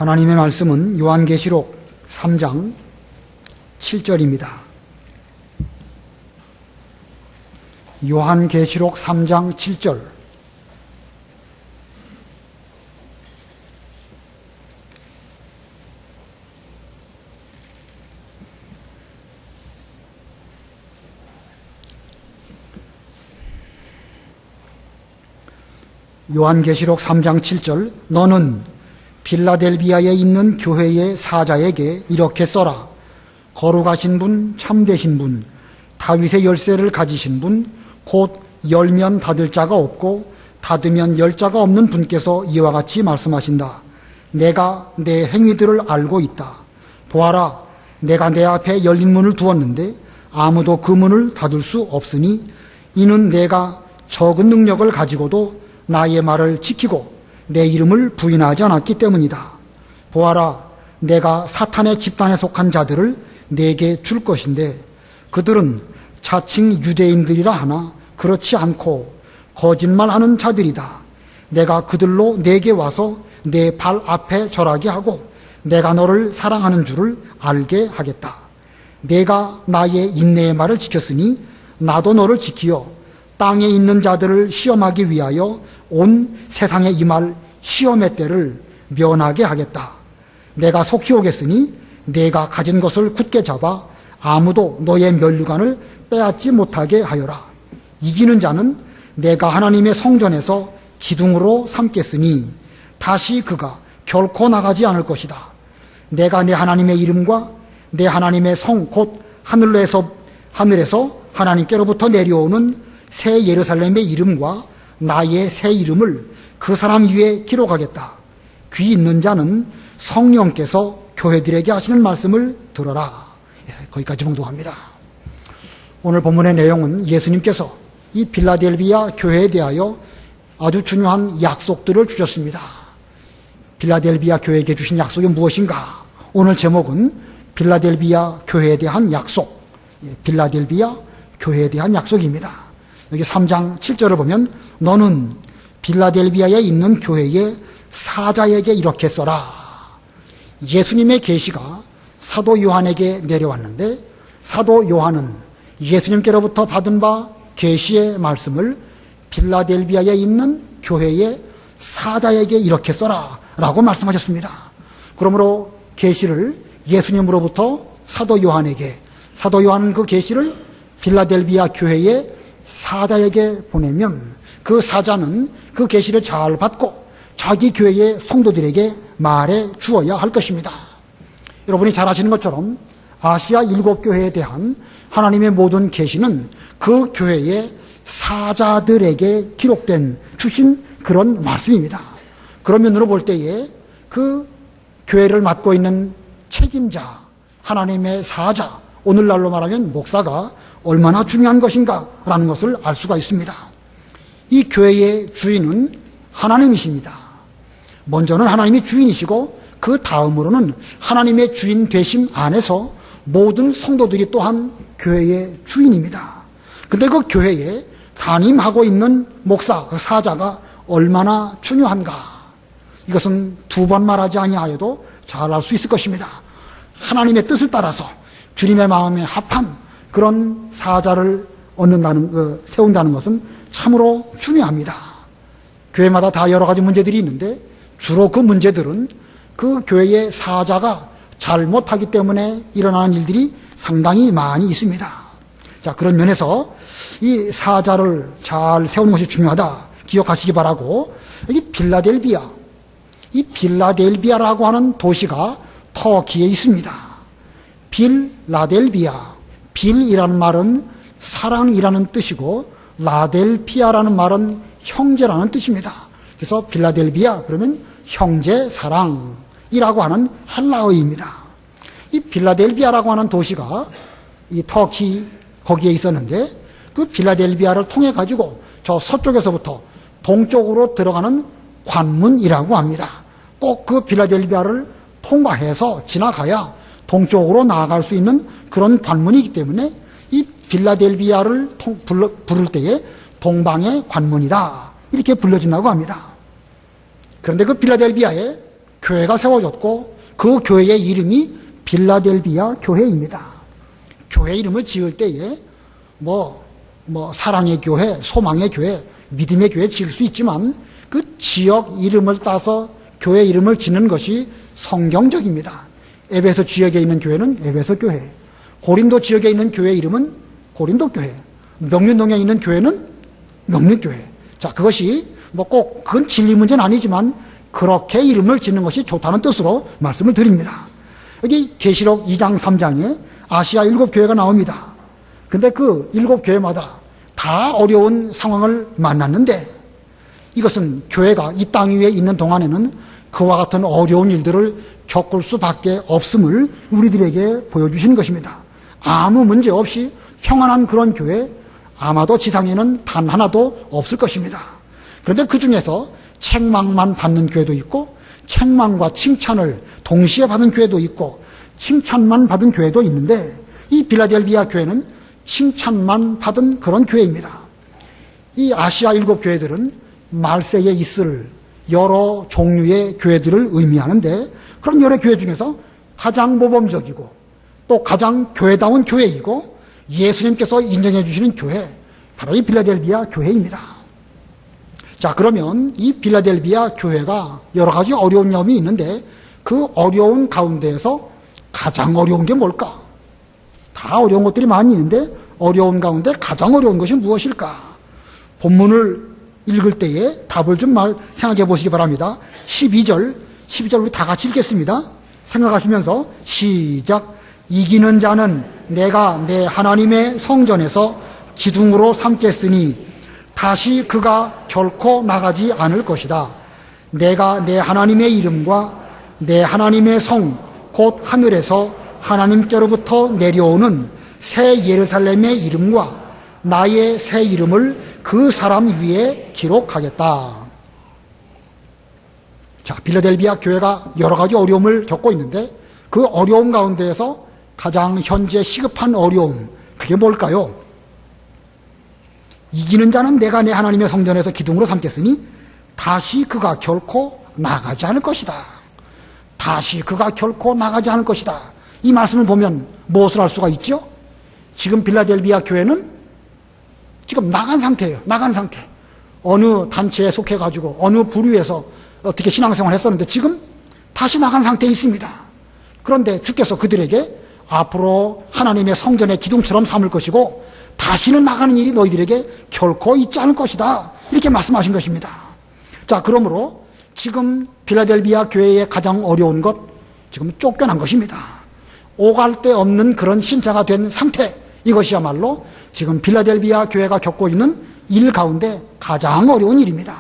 하나님의 말씀은 요한계시록 3장 7절입니다. 요한계시록 3장 7절. 요한계시록 3장 7절. 너는 빌라델비아에 있는 교회의 사자에게 이렇게 써라. 거룩하신 분, 참되신 분, 다윗의 열쇠를 가지신 분, 곧 열면 닫을 자가 없고 닫으면 열 자가 없는 분께서 이와 같이 말씀하신다. 내가 내 행위들을 알고 있다. 보아라, 내가 내 앞에 열린 문을 두었는데 아무도 그 문을 닫을 수 없으니 이는 내가 적은 능력을 가지고도 나의 말을 지키고 내 이름을 부인하지 않았기 때문이다. 보아라, 내가 사탄의 집단에 속한 자들을 내게 줄 것인데 그들은 자칭 유대인들이라 하나 그렇지 않고 거짓말하는 자들이다. 내가 그들로 내게 와서 내 발 앞에 절하게 하고 내가 너를 사랑하는 줄을 알게 하겠다. 내가 나의 인내의 말을 지켰으니 나도 너를 지키어 땅에 있는 자들을 시험하기 위하여 온 세상에 임할 시험의 때를 면하게 하겠다. 내가 속히 오겠으니 내가 가진 것을 굳게 잡아 아무도 너의 면류관을 빼앗지 못하게 하여라. 이기는 자는 내가 하나님의 성전에서 기둥으로 삼겠으니 다시 그가 결코 나가지 않을 것이다. 내가 내 하나님의 이름과 내 하나님의 성 곧 하늘에서 하나님께로부터 내려오는 새 예루살렘의 이름과 나의 새 이름을 그 사람 위에 기록하겠다. 귀 있는 자는 성령께서 교회들에게 하시는 말씀을 들어라. 거기까지 봉독합니다. 오늘 본문의 내용은 예수님께서 이 빌라델비아 교회에 대하여 아주 중요한 약속들을 주셨습니다. 빌라델비아 교회에게 주신 약속이 무엇인가? 오늘 제목은 빌라델비아 교회에 대한 약속, 빌라델비아 교회에 대한 약속입니다. 여기 3장 7절을 보면 너는 빌라델비아에 있는 교회의 사자에게 이렇게 써라. 예수님의 계시가 사도 요한에게 내려왔는데 사도 요한은 예수님께로부터 받은 바 계시의 말씀을 빌라델비아에 있는 교회의 사자에게 이렇게 써라 라고 말씀하셨습니다. 그러므로 계시를 예수님으로부터 사도 요한에게, 사도 요한은 그 계시를 빌라델비아 교회의 사자에게 보내면 그 사자는 그 계시를 잘 받고 자기 교회의 성도들에게 말해 주어야 할 것입니다. 여러분이 잘 아시는 것처럼 아시아 7교회에 대한 하나님의 모든 계시는 그 교회의 사자들에게 기록된 주신 그런 말씀입니다. 그런 면으로 볼 때에 그 교회를 맡고 있는 책임자, 하나님의 사자, 오늘날로 말하면 목사가 얼마나 중요한 것인가라는 것을 알 수가 있습니다. 이 교회의 주인은 하나님이십니다. 먼저는 하나님이 주인이시고 그 다음으로는 하나님의 주인 되심 안에서 모든 성도들이 또한 교회의 주인입니다. 근데 그 교회에 담임하고 있는 목사, 그 사자가 얼마나 중요한가? 이것은 두 번 말하지 아니하여도 잘 알 수 있을 것입니다. 하나님의 뜻을 따라서 주님의 마음에 합한 그런 사자를 세운다는 것은 참으로 중요합니다. 교회마다 다 여러 가지 문제들이 있는데 주로 그 문제들은 그 교회의 사자가 잘못하기 때문에 일어나는 일들이 상당히 많이 있습니다. 자, 그런 면에서 이 사자를 잘 세우는 것이 중요하다 기억하시기 바라고, 여기 빌라델비아, 이 빌라델비아라고 하는 도시가 터키에 있습니다. 빌라델비아, 빌이라는 말은 사랑이라는 뜻이고 라델피아라는 말은 형제라는 뜻입니다. 그래서 빌라델비아 그러면 형제 사랑이라고 하는 헬라어입니다. 이 빌라델비아라고 하는 도시가 이 터키 거기에 있었는데 그 빌라델비아를 통해 가지고 저 서쪽에서부터 동쪽으로 들어가는 관문이라고 합니다. 꼭 그 빌라델비아를 통과해서 지나가야 동쪽으로 나아갈 수 있는 그런 관문이기 때문에 이 빌라델비아를 부를 때에 동방의 관문이다 이렇게 불려진다고 합니다. 그런데 그 빌라델비아에 교회가 세워졌고 그 교회의 이름이 빌라델비아 교회입니다. 교회 이름을 지을 때에 사랑의 교회, 소망의 교회, 믿음의 교회 지을 수 있지만 그 지역 이름을 따서 교회 이름을 짓는 것이 성경적입니다. 에베소 지역에 있는 교회는 에베소 교회, 고린도 지역에 있는 교회 이름은 고린도 교회, 명륜동에 있는 교회는 명륜교회. 자, 그것이 꼭 그건 진리 문제는 아니지만 그렇게 이름을 짓는 것이 좋다는 뜻으로 말씀을 드립니다. 여기 계시록 2장 3장에 아시아 7교회가 나옵니다. 근데 그 7교회마다 다 어려운 상황을 만났는데 이것은 교회가 이 땅 위에 있는 동안에는 그와 같은 어려운 일들을 겪을 수밖에 없음을 우리들에게 보여주신 것입니다. 아무 문제 없이 평안한 그런 교회 아마도 지상에는 단 하나도 없을 것입니다. 그런데 그 중에서 책망만 받는 교회도 있고 책망과 칭찬을 동시에 받은 교회도 있고 칭찬만 받은 교회도 있는데 이 빌라델비아 교회는 칭찬만 받은 그런 교회입니다. 이 아시아 7교회들은 말세에 있을 여러 종류의 교회들을 의미하는데 그런 여러 교회 중에서 가장 모범적이고 또 가장 교회다운 교회이고 예수님께서 인정해 주시는 교회, 바로 이 빌라델비아 교회입니다. 자, 그러면 이 빌라델비아 교회가 여러 가지 어려운 점이 있는데 그 어려운 가운데에서 가장 어려운 게 뭘까? 다 어려운 것들이 많이 있는데 어려운 가운데 가장 어려운 것이 무엇일까? 본문을 읽을 때에 답을 좀 생각해 보시기 바랍니다. 12절 우리 다 같이 읽겠습니다. 생각하시면서 시작. 이기는 자는 내가 내 하나님의 성전에서 기둥으로 삼겠으니 다시 그가 결코 나가지 않을 것이다. 내가 내 하나님의 이름과 내 하나님의 성 곧 하늘에서 하나님께로부터 내려오는 새 예루살렘의 이름과 나의 새 이름을 그 사람 위에 기록하겠다. 자, 빌라델비아 교회가 여러 가지 어려움을 겪고 있는데 그 어려움 가운데에서 가장 현재 시급한 어려움, 그게 뭘까요? 이기는 자는 내가 내 하나님의 성전에서 기둥으로 삼겠으니 다시 그가 결코 나가지 않을 것이다. 다시 그가 결코 나가지 않을 것이다. 이 말씀을 보면 무엇을 알 수가 있죠? 지금 빌라델비아 교회는 지금 나간 상태예요. 나간 상태. 어느 단체에 속해가지고 어느 부류에서 어떻게 신앙생활을 했었는데 지금 다시 나간 상태에 있습니다. 그런데 주께서 그들에게 앞으로 하나님의 성전의 기둥처럼 삼을 것이고 다시는 나가는 일이 너희들에게 결코 있지 않을 것이다. 이렇게 말씀하신 것입니다. 자, 그러므로 지금 빌라델비아 교회의 가장 어려운 것, 지금 쫓겨난 것입니다. 오갈 데 없는 그런 신자가 된 상태, 이것이야말로 지금 빌라델비아 교회가 겪고 있는 일 가운데 가장 어려운 일입니다.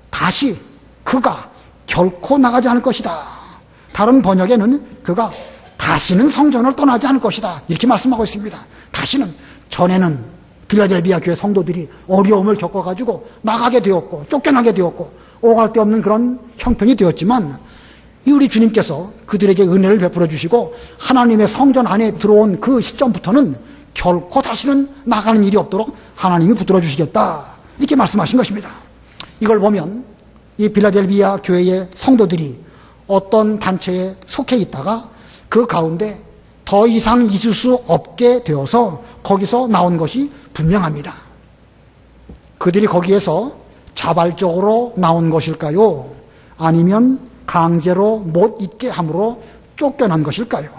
다시 그가 결코 나가지 않을 것이다. 다른 번역에는 그가 다시는 성전을 떠나지 않을 것이다. 이렇게 말씀하고 있습니다. 다시는, 전에는 빌라델비아 교회 성도들이 어려움을 겪어가지고 나가게 되었고 쫓겨나게 되었고 오갈 데 없는 그런 형편이 되었지만 이 우리 주님께서 그들에게 은혜를 베풀어 주시고 하나님의 성전 안에 들어온 그 시점부터는 결코 다시는 나가는 일이 없도록 하나님이 붙들어 주시겠다. 이렇게 말씀하신 것입니다. 이걸 보면 이 빌라델비아 교회의 성도들이 어떤 단체에 속해 있다가 그 가운데 더 이상 있을 수 없게 되어서 거기서 나온 것이 분명합니다. 그들이 거기에서 자발적으로 나온 것일까요? 아니면 강제로 못 있게 함으로 쫓겨난 것일까요?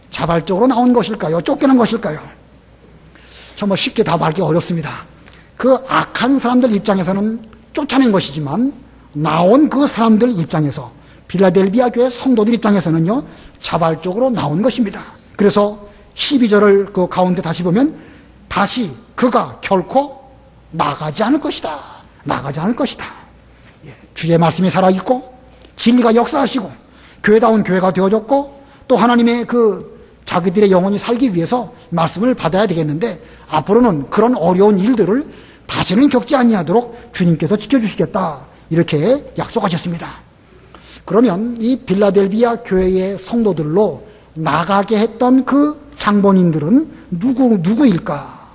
자발적으로 나온 것일까요? 쫓겨난 것일까요? 정말 쉽게 답하기 어렵습니다. 그 악한 사람들 입장에서는 쫓아낸 것이지만 나온 그 사람들 입장에서 빌라델비아 교회 성도들 입장에서는요, 자발적으로 나온 것입니다. 그래서 12절을 그 가운데 다시 보면 다시 그가 결코 나가지 않을 것이다. 나가지 않을 것이다. 주의 말씀이 살아있고 진리가 역사하시고 교회다운 교회가 되어졌고 또 하나님의 그 자기들의 영혼이 살기 위해서 말씀을 받아야 되겠는데 앞으로는 그런 어려운 일들을 다시는 겪지 아니하도록 주님께서 지켜주시겠다. 이렇게 약속하셨습니다. 그러면 이 빌라델비아 교회의 성도들로 나가게 했던 그 장본인들은 누구일까?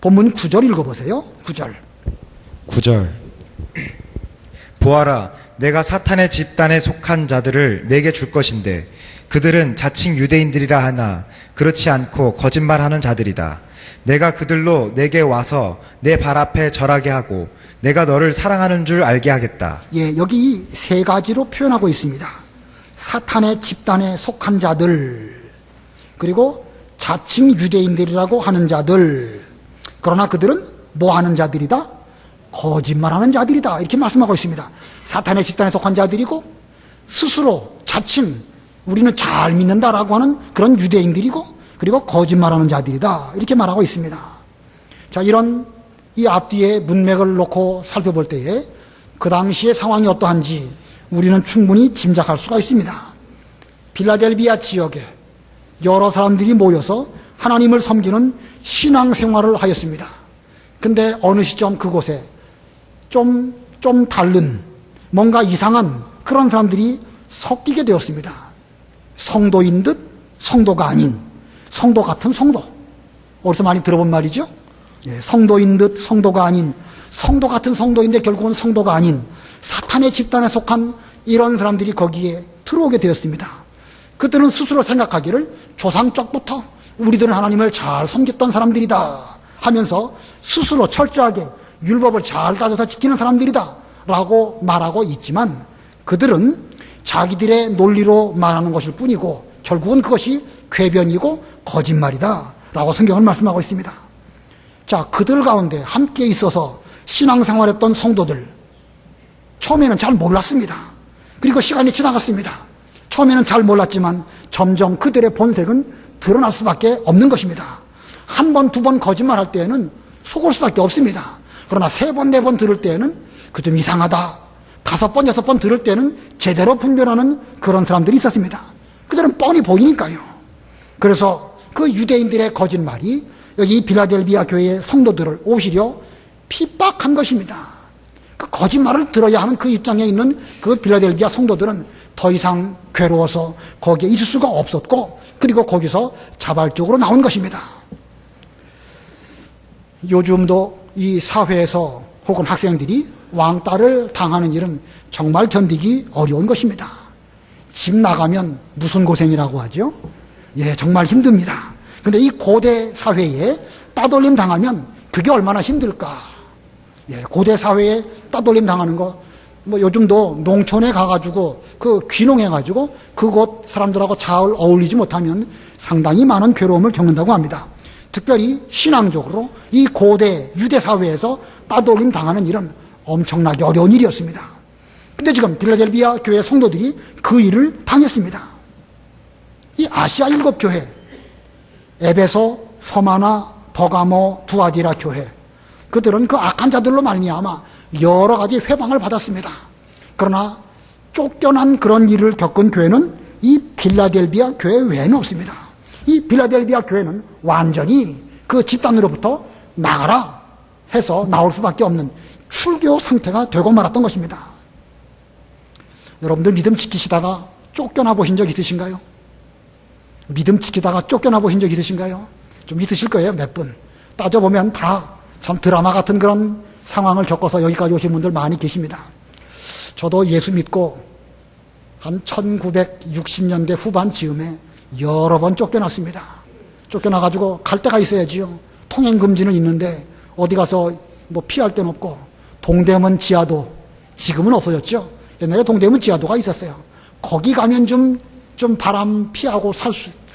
본문 9절 읽어보세요. 9절. 보아라, 내가 사탄의 집단에 속한 자들을 내게 줄 것인데 그들은 자칭 유대인들이라 하나 그렇지 않고 거짓말하는 자들이다. 내가 그들로 내게 와서 내 발 앞에 절하게 하고 내가 너를 사랑하는 줄 알게 하겠다. 예, 여기 이 세 가지로 표현하고 있습니다. 사탄의 집단에 속한 자들, 그리고 자칭 유대인들이라고 하는 자들. 그러나 그들은 뭐 하는 자들이다? 거짓말하는 자들이다. 이렇게 말씀하고 있습니다. 사탄의 집단에 속한 자들이고 스스로 자칭 우리는 잘 믿는다라고 하는 그런 유대인들이고 그리고 거짓말하는 자들이다. 이렇게 말하고 있습니다. 자, 이런 이 앞뒤의 문맥을 놓고 살펴볼 때에 그 당시의 상황이 어떠한지 우리는 충분히 짐작할 수가 있습니다. 필라델비아 지역에 여러 사람들이 모여서 하나님을 섬기는 신앙생활을 하였습니다. 근데 어느 시점 그곳에 좀 다른 뭔가 이상한 그런 사람들이 섞이게 되었습니다. 성도인 듯 성도가 아닌 성도 같은 성도. 어디서 많이 들어본 말이죠? 예, 성도인 듯 성도가 아닌 성도 같은 성도인데 결국은 성도가 아닌 사탄의 집단에 속한 이런 사람들이 거기에 들어오게 되었습니다. 그들은 스스로 생각하기를 조상 쪽부터 우리들은 하나님을 잘 섬겼던 사람들이다 하면서 스스로 철저하게 율법을 잘 따져서 지키는 사람들이다 라고 말하고 있지만 그들은 자기들의 논리로 말하는 것일 뿐이고 결국은 그것이 궤변이고 거짓말이다 라고 성경은 말씀하고 있습니다. 자, 그들 가운데 함께 있어서 신앙생활했던 성도들 처음에는 잘 몰랐습니다. 그리고 시간이 지나갔습니다. 처음에는 잘 몰랐지만 점점 그들의 본색은 드러날 수밖에 없는 것입니다. 한 번, 두 번 거짓말할 때에는 속을 수밖에 없습니다. 그러나 세 번, 네 번 들을 때에는 그 좀 이상하다. 다섯 번, 여섯 번 들을 때는 제대로 분별하는 그런 사람들이 있었습니다. 그들은 뻔히 보이니까요. 그래서 그 유대인들의 거짓말이 여기 빌라델비아 교회의 성도들을 오히려 핍박한 것입니다. 그 거짓말을 들어야 하는 그 입장에 있는 그 빌라델비아 성도들은 더 이상 괴로워서 거기에 있을 수가 없었고 그리고 거기서 자발적으로 나온 것입니다. 요즘도 이 사회에서 혹은 학생들이 왕따를 당하는 일은 정말 견디기 어려운 것입니다. 집 나가면 무슨 고생이라고 하죠? 예, 정말 힘듭니다. 근데 이 고대 사회에 따돌림 당하면 그게 얼마나 힘들까? 예, 고대 사회에 따돌림 당하는 거, 뭐 요즘도 농촌에 가가지고 그 귀농해가지고 그곳 사람들하고 잘 어울리지 못하면 상당히 많은 괴로움을 겪는다고 합니다. 특별히 신앙적으로 이 고대 유대 사회에서 따돌림 당하는 일은 엄청나게 어려운 일이었습니다. 근데 지금 빌라델비아 교회 성도들이 그 일을 당했습니다. 이 아시아 일곱 교회, 에베소, 서마나, 버가모, 두아디라 교회, 그들은 그 악한 자들로 말미암아 여러 가지 회방을 받았습니다. 그러나 쫓겨난 그런 일을 겪은 교회는 이 빌라델비아 교회 외에는 없습니다. 이 빌라델비아 교회는 완전히 그 집단으로부터 나가라 해서 나올 수밖에 없는 출교 상태가 되고 말았던 것입니다. 여러분들 믿음 지키시다가 쫓겨나 보신 적 있으신가요? 믿음 지키다가 쫓겨나 보신 적 있으신가요? 좀 있으실 거예요, 몇 분. 따져보면 다 참 드라마 같은 그런 상황을 겪어서 여기까지 오신 분들 많이 계십니다. 저도 예수 믿고 한 1960년대 후반 즈음에 여러 번 쫓겨났습니다. 쫓겨나가지고 갈 데가 있어야지요. 통행금지는 있는데 어디 가서 뭐 피할 데는 없고, 동대문 지하도 지금은 없어졌죠. 옛날에 동대문 지하도가 있었어요. 거기 가면 좀 바람 피하고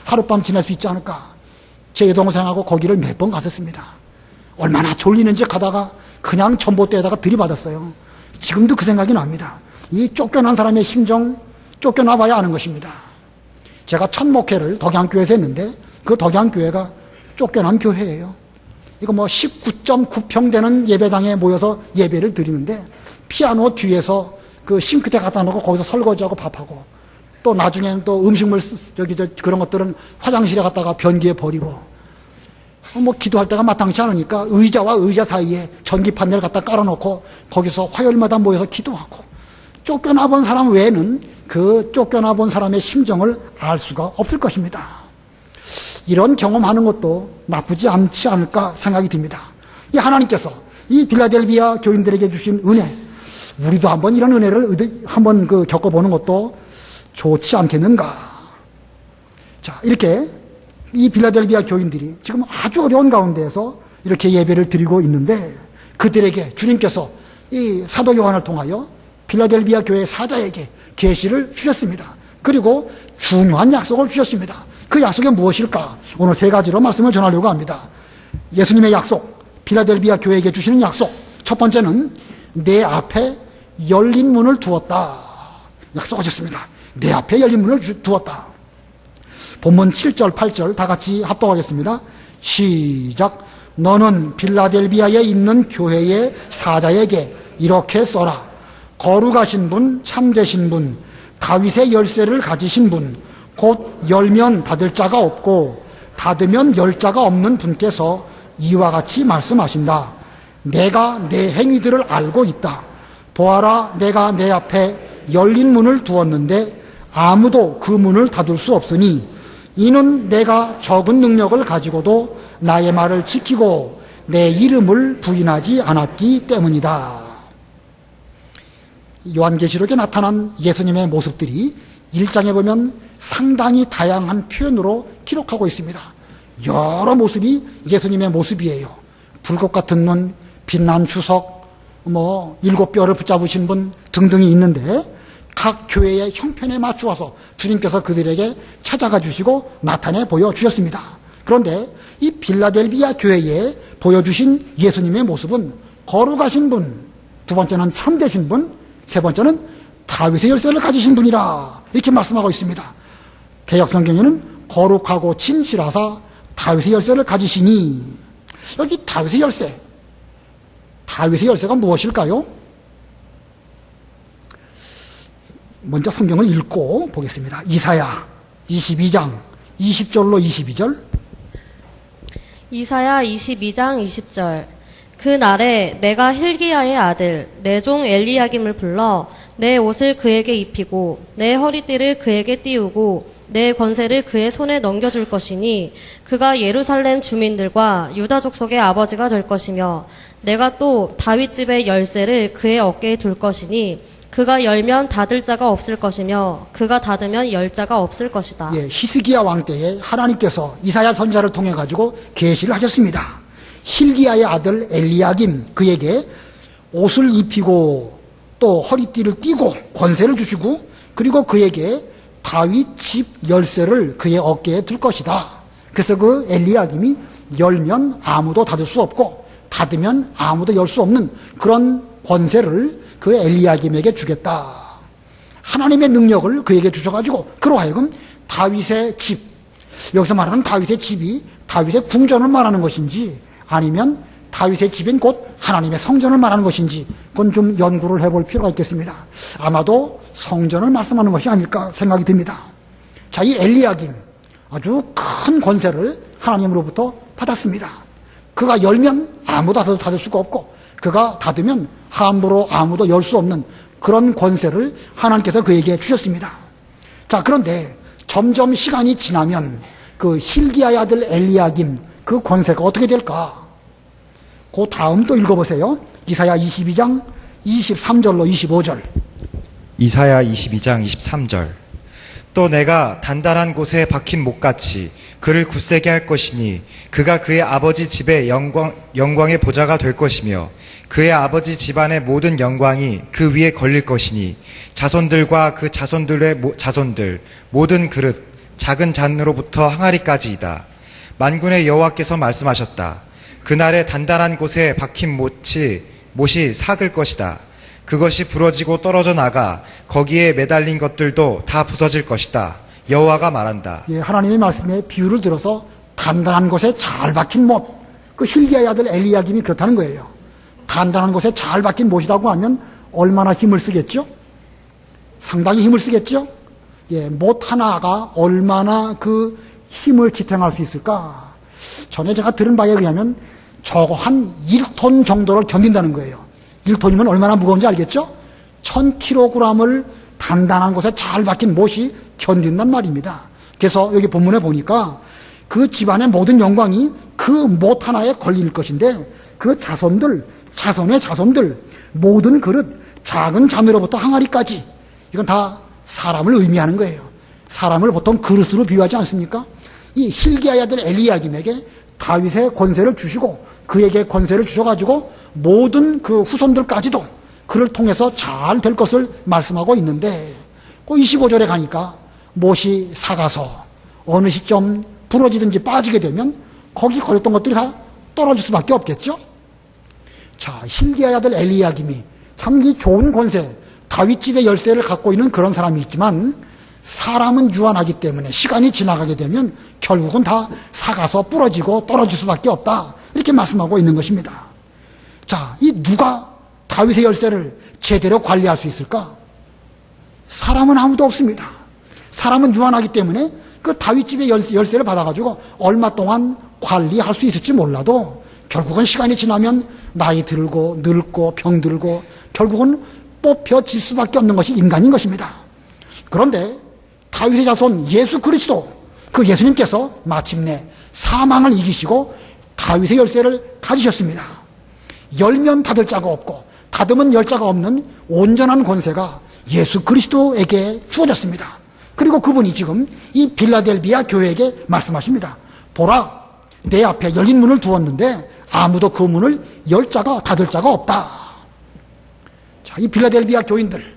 하룻밤 지낼 수 있지 않을까. 제 여동생하고 거기를 몇 번 갔었습니다. 얼마나 졸리는지 가다가 그냥 전봇대에다가 들이받았어요. 지금도 그 생각이 납니다. 이 쫓겨난 사람의 심정, 쫓겨나 봐야 아는 것입니다. 제가 첫 목회를 덕양교회에서 했는데 그 덕양교회가 쫓겨난 교회예요. 이거 뭐 19.9평 되는 예배당에 모여서 예배를 드리는데 피아노 뒤에서 그 싱크대 갖다 놓고 거기서 설거지하고 밥하고, 또 나중에는 또 음식물 그런 것들은 화장실에 갖다가 변기에 버리고, 뭐 기도할 때가 마땅치 않으니까 의자와 의자 사이에 전기 판넬을 갖다 깔아놓고 거기서 화요일마다 모여서 기도하고, 쫓겨나 본 사람 외에는 그 쫓겨나 본 사람의 심정을 알 수가 없을 것입니다. 이런 경험하는 것도 나쁘지 않지 않을까 생각이 듭니다. 이 하나님께서 이 빌라델비아 교인들에게 주신 은혜, 우리도 한번 이런 은혜를 한번 겪어보는 것도 좋지 않겠는가. 자, 이렇게 이 빌라델비아 교인들이 지금 아주 어려운 가운데에서 이렇게 예배를 드리고 있는데 그들에게 주님께서 이 사도 요한을 통하여 빌라델비아 교회 사자에게 계시를 주셨습니다. 그리고 중요한 약속을 주셨습니다. 그 약속이 무엇일까? 오늘 세 가지로 말씀을 전하려고 합니다. 예수님의 약속, 빌라델비아 교회에게 주시는 약속. 첫 번째는 내 앞에 열린 문을 두었다. 약속하셨습니다. 내 앞에 열린 문을 두었다. 본문 7절, 8절 다 같이 합독하겠습니다. 시작. 너는 빌라델비아에 있는 교회의 사자에게 이렇게 써라. 거룩하신 분, 참되신 분, 다윗의 열쇠를 가지신 분, 곧 열면 닫을 자가 없고 닫으면 열 자가 없는 분께서 이와 같이 말씀하신다. 내가 내 행위들을 알고 있다. 보아라, 내가 내 앞에 열린 문을 두었는데 아무도 그 문을 닫을 수 없으니 이는 내가 적은 능력을 가지고도 나의 말을 지키고 내 이름을 부인하지 않았기 때문이다. 요한계시록에 나타난 예수님의 모습들이 1장에 보면 상당히 다양한 표현으로 기록하고 있습니다. 여러 모습이 예수님의 모습이에요. 불꽃 같은 눈, 빛난 주석, 7뼈를 붙잡으신 분 등등이 있는데 각 교회의 형편에 맞추어서 주님께서 그들에게 찾아가 주시고 나타내 보여주셨습니다. 그런데 이 빌라델비아 교회에 보여주신 예수님의 모습은 거룩하신 분, 두 번째는 참되신 분, 세 번째는 다윗의 열쇠를 가지신 분이라 이렇게 말씀하고 있습니다. 개역성경에는 거룩하고 진실하사 다윗의 열쇠를 가지시니, 여기 다윗의 열쇠가 무엇일까요? 먼저 성경을 읽고 보겠습니다. 이사야 22장 20절로 22절. 이사야 22장 20절. 그 날에 내가 힐기야의 아들 내 종 엘리야김을 불러 내 옷을 그에게 입히고 내 허리띠를 그에게 띄우고 내 권세를 그의 손에 넘겨줄 것이니 그가 예루살렘 주민들과 유다 족속의 아버지가 될 것이며 내가 또 다윗 집의 열쇠를 그의 어깨에 둘 것이니 그가 열면 닫을 자가 없을 것이며 그가 닫으면 열 자가 없을 것이다. 예, 히스기야 왕 때에 하나님께서 이사야 선지자를 통해 가지고 계시를 하셨습니다. 힐기야의 아들 엘리야김, 그에게 옷을 입히고 또 허리띠를 띠고 권세를 주시고 그리고 그에게 다윗 집 열쇠를 그의 어깨에 둘 것이다. 그래서 그 엘리야김이 열면 아무도 닫을 수 없고 닫으면 아무도 열 수 없는 그런 권세를 그 엘리야김에게 주겠다. 하나님의 능력을 그에게 주셔가지고 그로 하여금 다윗의 집, 여기서 말하는 다윗의 집이 다윗의 궁전을 말하는 것인지 아니면 다윗의 집인 곧 하나님의 성전을 말하는 것인지 그건 좀 연구를 해볼 필요가 있겠습니다. 아마도 성전을 말씀하는 것이 아닐까 생각이 듭니다. 자, 이 엘리야김 아주 큰 권세를 하나님으로부터 받았습니다. 그가 열면 아무도 닫을 수가 없고 그가 닫으면 함부로 아무도 열 수 없는 그런 권세를 하나님께서 그에게 주셨습니다. 자, 그런데 점점 시간이 지나면 그 힐기야의 아들 엘리야김 그 권세가 어떻게 될까? 그 다음 또 읽어보세요. 이사야 22장 23절로 25절. 이사야 22장 23절. 또 내가 단단한 곳에 박힌 목같이 그를 굳세게 할 것이니 그가 그의 아버지 집의 영광의 보좌가 될 것이며 그의 아버지 집안의 모든 영광이 그 위에 걸릴 것이니 자손들과 그 자손들의 자손들 모든 그릇 작은 잔으로부터 항아리까지이다. 만군의 여호와께서 말씀하셨다. 그날에 단단한 곳에 박힌 못이 삭을 것이다. 그것이 부러지고 떨어져 나가 거기에 매달린 것들도 다 부서질 것이다. 여호와가 말한다. 예, 하나님의 말씀에 비유를 들어서 단단한 곳에 잘 박힌 못, 그 힐기야의 아들 엘리야김이 그렇다는 거예요. 단단한 곳에 잘 박힌 못이라고 하면 얼마나 힘을 쓰겠죠? 상당히 힘을 쓰겠죠? 예, 못 하나가 얼마나 그 힘을 지탱할 수 있을까? 전에 제가 들은 바에 의하면 저거 한 1톤 정도를 견딘다는 거예요. 1톤이면 얼마나 무거운지 알겠죠? 1000kg을 단단한 곳에 잘 박힌 못이 견딘단 말입니다. 그래서 여기 본문에 보니까 그 집안의 모든 영광이 그 못 하나에 걸릴 것인데 그 자손의 자손들 모든 그릇 작은 자녀로부터 항아리까지, 이건 다 사람을 의미하는 거예요. 사람을 보통 그릇으로 비유하지 않습니까? 이 hil기야의 아들 엘리야김에게 다윗의 권세를 주시고 그에게 권세를 주셔가지고 모든 그 후손들까지도 그를 통해서 잘 될 것을 말씀하고 있는데, 그 25절에 가니까 못이 사가서 어느 시점 부러지든지 빠지게 되면 거기 걸렸던 것들이 다 떨어질 수밖에 없겠죠. 자, hil기야의 아들 엘리야김이 참 이 좋은 권세, 다윗 집의 열쇠를 갖고 있는 그런 사람이 있지만, 사람은 유한하기 때문에 시간이 지나가게 되면 결국은 다 사가서 부러지고 떨어질 수밖에 없다, 이렇게 말씀하고 있는 것입니다. 자, 이 누가 다윗의 열쇠를 제대로 관리할 수 있을까? 사람은 아무도 없습니다. 사람은 유한하기 때문에 그 다윗 집의 열쇠를 받아가지고 얼마 동안 관리할 수 있을지 몰라도 결국은 시간이 지나면 나이 들고 늙고 병들고 결국은 뽑혀질 수밖에 없는 것이 인간인 것입니다. 그런데 다윗의 자손 예수 그리스도, 그 예수님께서 마침내 사망을 이기시고 다윗의 열쇠를 가지셨습니다. 열면 닫을 자가 없고 닫으면 열 자가 없는 온전한 권세가 예수 그리스도에게 주어졌습니다. 그리고 그분이 지금 이 빌라델비아 교회에게 말씀하십니다. 보라, 내 앞에 열린 문을 두었는데 아무도 그 문을 열 자가 닫을 자가 없다. 자, 이 빌라델비아 교인들,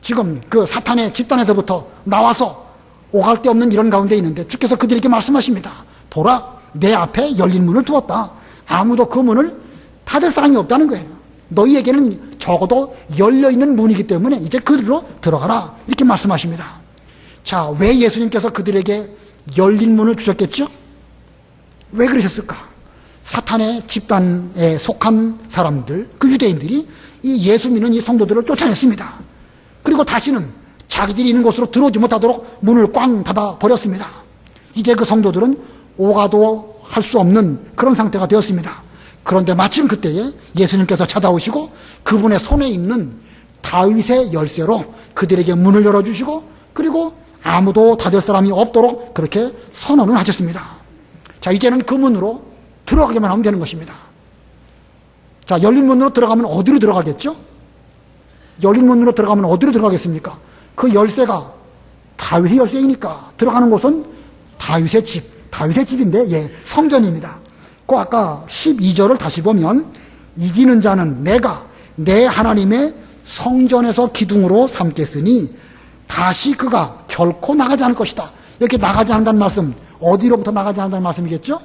지금 그 사탄의 집단에서부터 나와서 오갈 데 없는 이런 가운데 있는데 주께서 그들에게 말씀하십니다. 보라, 내 앞에 열린 문을 두었다. 아무도 그 문을 닫을 사람이 없다는 거예요. 너희에게는 적어도 열려있는 문이기 때문에 이제 그리로 들어가라, 이렇게 말씀하십니다. 자, 왜 예수님께서 그들에게 열린 문을 주셨겠죠? 왜 그러셨을까? 사탄의 집단에 속한 사람들, 그 유대인들이 이 예수 믿는 이 성도들을 쫓아냈습니다. 그리고 다시는 자기들이 있는 곳으로 들어오지 못하도록 문을 꽝 닫아 버렸습니다. 이제 그 성도들은 오가도 할 수 없는 그런 상태가 되었습니다. 그런데 마침 그때에 예수님께서 찾아오시고 그분의 손에 있는 다윗의 열쇠로 그들에게 문을 열어주시고 그리고 아무도 닫을 사람이 없도록 그렇게 선언을 하셨습니다. 자, 이제는 그 문으로 들어가기만 하면 되는 것입니다. 자, 열린 문으로 들어가면 어디로 들어가겠죠? 열린 문으로 들어가면 어디로 들어가겠습니까? 그 열쇠가 다윗의 열쇠이니까 들어가는 곳은 다윗의 집인데, 예, 성전입니다. 그 아까 12절을 다시 보면 이기는 자는 내가 내 하나님의 성전에서 기둥으로 삼겠으니 다시 그가 결코 나가지 않을 것이다. 이렇게 나가지 않는다는 말씀, 어디로부터 나가지 않는다는 말씀이겠죠?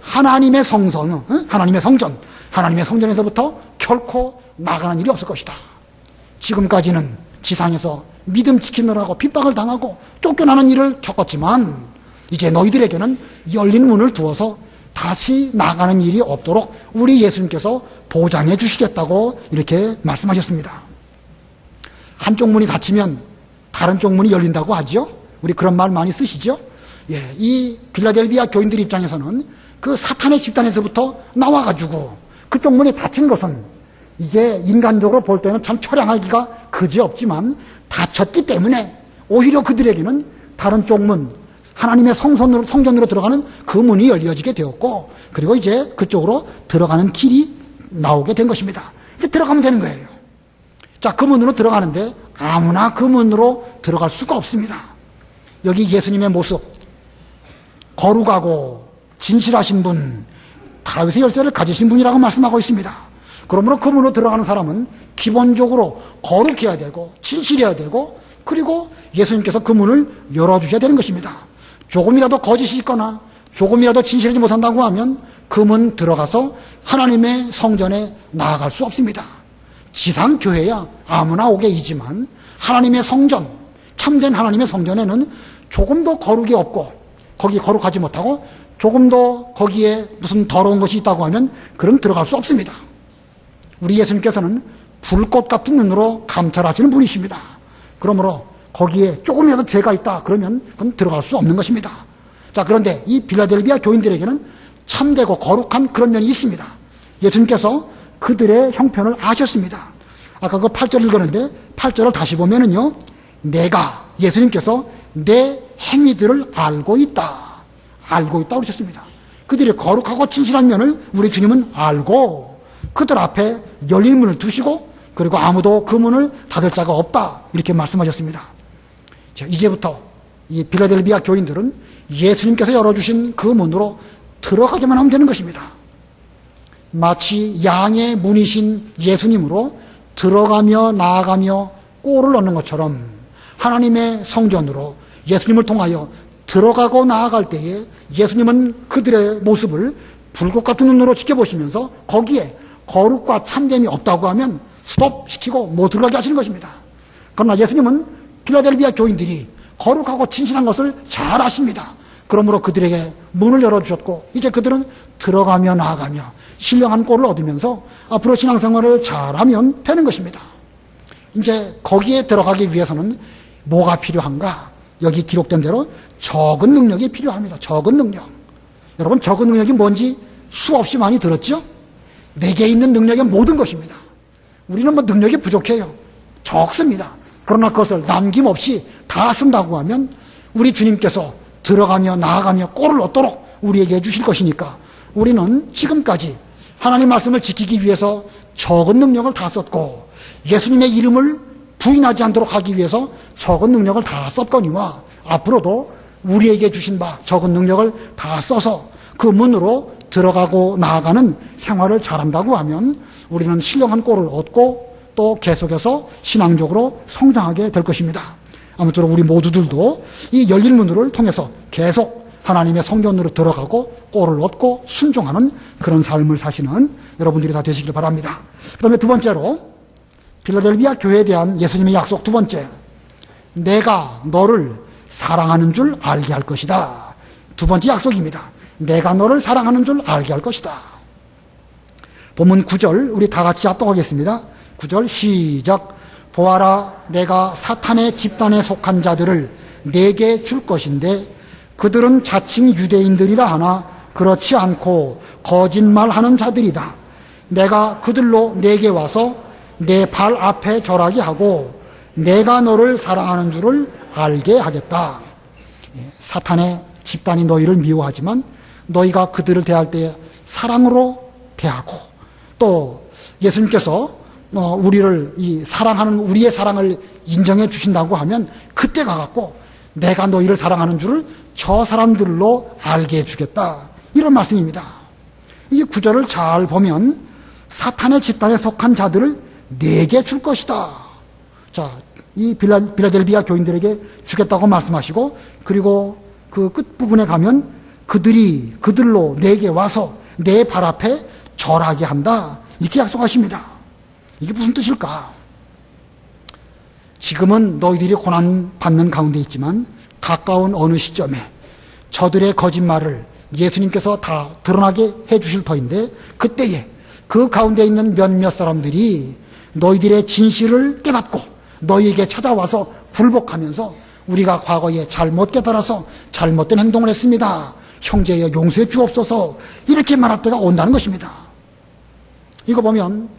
하나님의 성전, 하나님의 성전, 하나님의 성전에서부터 결코 나가는 일이 없을 것이다. 지금까지는 지상에서 믿음 지키느라고 핍박을 당하고 쫓겨나는 일을 겪었지만 이제 너희들에게는 열린 문을 두어서 다시 나가는 일이 없도록 우리 예수님께서 보장해 주시겠다고 이렇게 말씀하셨습니다. 한쪽 문이 닫히면 다른 쪽 문이 열린다고 하죠. 우리 그런 말 많이 쓰시죠. 예, 이 빌라델비아 교인들 입장에서는 그 사탄의 집단에서부터 나와가지고 그쪽 문이 닫힌 것은 이게 인간적으로 볼 때는 참 처량하기가 그지없지만 닫혔기 때문에 오히려 그들에게는 다른 쪽 문, 하나님의 성전으로 들어가는 그 문이 열려지게 되었고 그리고 이제 그쪽으로 들어가는 길이 나오게 된 것입니다. 이제 들어가면 되는 거예요. 자, 그 문으로 들어가는데 아무나 그 문으로 들어갈 수가 없습니다. 여기 예수님의 모습, 거룩하고 진실하신 분, 다윗의 열쇠를 가지신 분이라고 말씀하고 있습니다. 그러므로 그 문으로 들어가는 사람은 기본적으로 거룩해야 되고 진실해야 되고 그리고 예수님께서 그 문을 열어주셔야 되는 것입니다. 조금이라도 거짓이 있거나 조금이라도 진실하지 못한다고 하면 그 문 들어가서 하나님의 성전에 나아갈 수 없습니다. 지상교회야 아무나 오게 이지만 하나님의 성전, 참된 하나님의 성전에는 조금 더 거룩이 없고 거기 거룩하지 못하고 조금 더 거기에 무슨 더러운 것이 있다고 하면 그럼 들어갈 수 없습니다. 우리 예수님께서는 불꽃 같은 눈으로 감찰하시는 분이십니다. 그러므로 거기에 조금이라도 죄가 있다 그러면 그건 들어갈 수 없는 것입니다. 자, 그런데 이 빌라델비아 교인들에게는 참되고 거룩한 그런 면이 있습니다. 예수님께서 그들의 형편을 아셨습니다. 아까 그 8절 읽었는데 8절을 다시 보면은요, 내가 예수님께서 내 행위들을 알고 있다 그러셨습니다. 그들의 거룩하고 진실한 면을 우리 주님은 알고 그들 앞에 열린 문을 두시고 그리고 아무도 그 문을 닫을 자가 없다. 이렇게 말씀하셨습니다. 자, 이제부터 이 빌라델비아 교인들은 예수님께서 열어주신 그 문으로 들어가기만 하면 되는 것입니다. 마치 양의 문이신 예수님으로 들어가며 나아가며 골을 넣는 것처럼 하나님의 성전으로 예수님을 통하여 들어가고 나아갈 때에 예수님은 그들의 모습을 불꽃 같은 눈으로 지켜보시면서 거기에 거룩과 참됨이 없다고 하면 스톱 시키고 못 들어가게 하시는 것입니다. 그러나 예수님은 필라델비아 교인들이 거룩하고 진실한 것을 잘 아십니다. 그러므로 그들에게 문을 열어주셨고 이제 그들은 들어가며 나아가며 신령한 꼴을 얻으면서 앞으로 신앙생활을 잘하면 되는 것입니다. 이제 거기에 들어가기 위해서는 뭐가 필요한가? 여기 기록된 대로 적은 능력이 필요합니다. 적은 능력. 여러분, 적은 능력이 뭔지 수없이 많이 들었죠? 내게 있는 능력의 모든 것입니다. 우리는 뭐 능력이 부족해요. 적습니다. 그러나 그것을 남김없이 다 쓴다고 하면 우리 주님께서 들어가며 나아가며 꼴을 얻도록 우리에게 해주실 것이니까 우리는 지금까지 하나님 말씀을 지키기 위해서 적은 능력을 다 썼고 예수님의 이름을 부인하지 않도록 하기 위해서 적은 능력을 다 썼거니와 앞으로도 우리에게 주신 바 적은 능력을 다 써서 그 문으로 들어가고 나아가는 생활을 잘한다고 하면 우리는 신령한 꼴을 얻고 또 계속해서 신앙적으로 성장하게 될 것입니다. 아무쪼록 우리 모두들도 이 열린 문을 통해서 계속 하나님의 성전으로 들어가고 꼴을 얻고 순종하는 그런 삶을 사시는 여러분들이 다 되시길 바랍니다. 그 다음에 두 번째로 필라델비아 교회에 대한 예수님의 약속 두 번째, 내가 너를 사랑하는 줄 알게 할 것이다. 두 번째 약속입니다. 내가 너를 사랑하는 줄 알게 할 것이다. 본문 9절 우리 다 같이 합독하겠습니다. 9절 시작. 보아라, 내가 사탄의 집단에 속한 자들을 내게 줄 것인데 그들은 자칭 유대인들이라 하나 그렇지 않고 거짓말하는 자들이다. 내가 그들로 내게 와서 내 발 앞에 절하게 하고 내가 너를 사랑하는 줄을 알게 하겠다. 사탄의 집단이 너희를 미워하지만 너희가 그들을 대할 때 사랑으로 대하고 또 예수님께서 우리를 이 사랑하는 우리의 사랑을 인정해 주신다고 하면 그때 가갖고 내가 너희를 사랑하는 줄을 저 사람들로 알게 해주겠다. 이런 말씀입니다. 이 구절을 잘 보면 사탄의 집단에 속한 자들을 내게 줄 것이다. 자, 이 빌라델비아 교인들에게 주겠다고 말씀하시고 그리고 그 끝부분에 가면 그들로 내게 와서 내 발 앞에 절하게 한다. 이렇게 약속하십니다. 이게 무슨 뜻일까? 지금은 너희들이 고난받는 가운데 있지만 가까운 어느 시점에 저들의 거짓말을 예수님께서 다 드러나게 해주실 터인데 그때에 그 가운데 있는 몇몇 사람들이 너희들의 진실을 깨닫고 너희에게 찾아와서 굴복하면서 우리가 과거에 잘못 깨달아서 잘못된 행동을 했습니다. 형제여 용서해 주옵소서 이렇게 말할 때가 온다는 것입니다. 이거 보면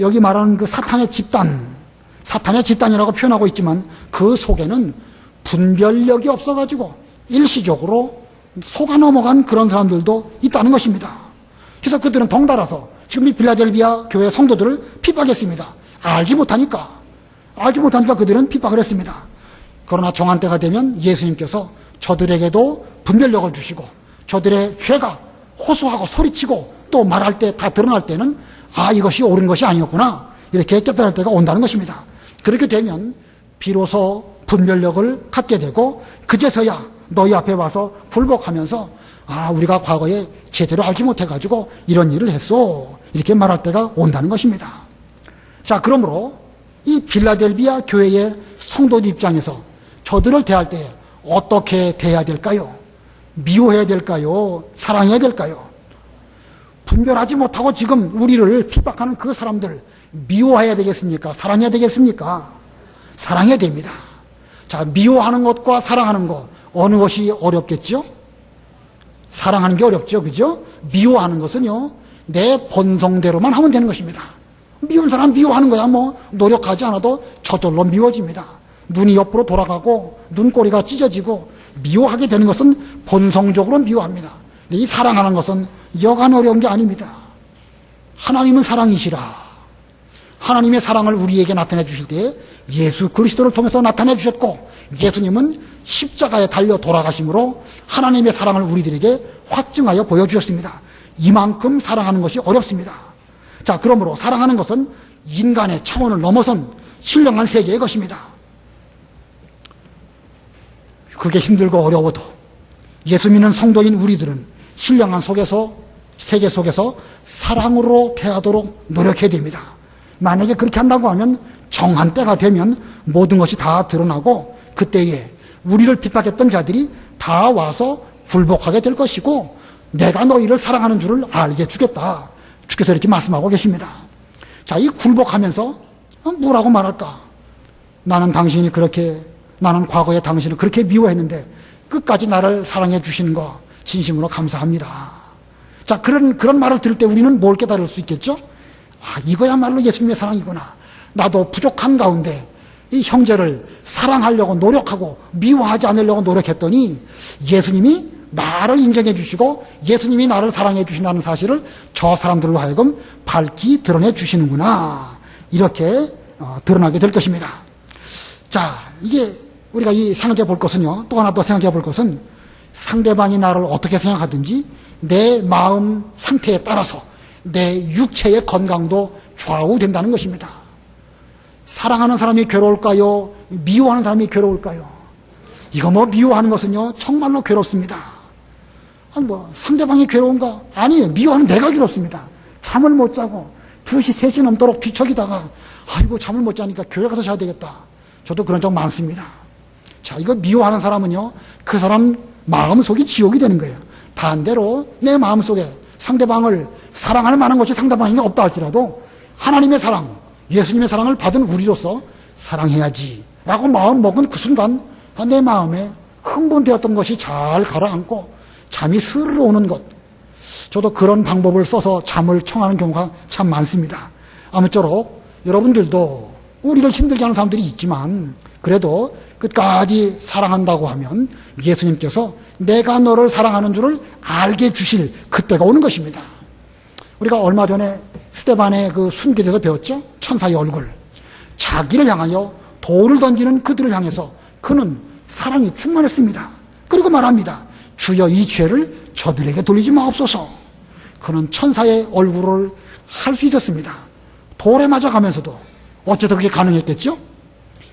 여기 말하는 그 사탄의 집단이라고 표현하고 있지만 그 속에는 분별력이 없어가지고 일시적으로 속아 넘어간 그런 사람들도 있다는 것입니다. 그래서 그들은 덩달아서 지금 이 빌라델비아 교회 성도들을 핍박했습니다. 알지 못하니까 그들은 핍박을 했습니다. 그러나 정한 때가 되면 예수님께서 저들에게도 분별력을 주시고 저들의 죄가 호소하고 소리치고 또 말할 때 다 드러날 때는 이것이 옳은 것이 아니었구나 이렇게 깨달을 때가 온다는 것입니다. 그렇게 되면 비로소 분별력을 갖게 되고 그제서야 너희 앞에 와서 굴복하면서 우리가 과거에 제대로 알지 못해가지고 이런 일을 했어 이렇게 말할 때가 온다는 것입니다. 자, 그러므로 이 빌라델비아 교회의 성도들 입장에서 저들을 대할 때 어떻게 대해야 될까요? 미워해야 될까요? 사랑해야 될까요? 분별하지 못하고 지금 우리를 핍박하는 그 사람들 미워해야 되겠습니까? 사랑해야 되겠습니까? 사랑해야 됩니다. 자, 미워하는 것과 사랑하는 것 어느 것이 어렵겠죠? 사랑하는 게 어렵죠, 그죠? 미워하는 것은요 내 본성대로만 하면 되는 것입니다. 미운 사람 미워하는 거야 노력하지 않아도 저절로 미워집니다. 눈이 옆으로 돌아가고 눈꼬리가 찢어지고 미워하게 되는 것은 본성적으로 미워합니다. 이 사랑하는 것은 여간 어려운 게 아닙니다. 하나님은 사랑이시라. 하나님의 사랑을 우리에게 나타내 주실 때 예수 그리스도를 통해서 나타내 주셨고, 예수님은 십자가에 달려 돌아가심으로 하나님의 사랑을 우리들에게 확증하여 보여주셨습니다. 이만큼 사랑하는 것이 어렵습니다. 자, 그러므로 사랑하는 것은 인간의 차원을 넘어선 신령한 세계의 것입니다. 그게 힘들고 어려워도 예수 믿는 성도인 우리들은 신령한 세계 속에서 사랑으로 대하도록 노력해야 됩니다. 만약에 그렇게 한다고 하면 정한 때가 되면 모든 것이 다 드러나고, 그때에 우리를 핍박했던 자들이 다 와서 굴복하게 될 것이고, 내가 너희를 사랑하는 줄을 알게 주겠다. 주께서 이렇게 말씀하고 계십니다. 자, 이 굴복하면서 뭐라고 말할까? 나는 과거에 당신을 그렇게 미워했는데 끝까지 나를 사랑해 주시는 거 진심으로 감사합니다. 자, 그런 말을 들을 때 우리는 뭘 깨달을 수 있겠죠? 아, 이거야말로 예수님의 사랑이구나. 나도 부족한 가운데 이 형제를 사랑하려고 노력하고 미워하지 않으려고 노력했더니 예수님이 나를 인정해 주시고 예수님이 나를 사랑해 주신다는 사실을 저 사람들로 하여금 밝히 드러내 주시는구나. 이렇게 드러나게 될 것입니다. 자, 이게 우리가 생각해 볼 것은요, 또 하나 더 생각해 볼 것은 상대방이 나를 어떻게 생각하든지 내 마음 상태에 따라서 내 육체의 건강도 좌우된다는 것입니다. 사랑하는 사람이 괴로울까요? 미워하는 사람이 괴로울까요? 이거 미워하는 것은요, 정말로 괴롭습니다. 아니, 상대방이 괴로운가? 아니에요. 미워하는 내가 괴롭습니다. 잠을 못 자고 2시, 3시 넘도록 뒤척이다가, 아이고, 잠을 못 자니까 교회 가서 자야 되겠다. 저도 그런 적 많습니다. 자, 이거 미워하는 사람은요, 그 사람 마음속이 지옥이 되는 거예요. 반대로 내 마음속에 상대방을 사랑할 만한 것이 상대방이 없다 할지라도 하나님의 사랑, 예수님의 사랑을 받은 우리로서 사랑해야지 라고 마음 먹은 그 순간 내 마음에 흥분되었던 것이 잘 가라앉고 잠이 스르르 오는 것. 저도 그런 방법을 써서 잠을 청하는 경우가 참 많습니다. 아무쪼록 여러분들도 우리를 힘들게 하는 사람들이 있지만 그래도 끝까지 사랑한다고 하면 예수님께서 내가 너를 사랑하는 줄을 알게 주실 그때가 오는 것입니다. 우리가 얼마 전에 스데반의 그 순교에서 배웠죠? 천사의 얼굴. 자기를 향하여 돌을 던지는 그들을 향해서 그는 사랑이 충만했습니다. 그리고 말합니다. 주여, 이 죄를 저들에게 돌리지 마옵소서. 그는 천사의 얼굴을 할 수 있었습니다. 돌에 맞아가면서도. 어째서 그게 가능했겠죠?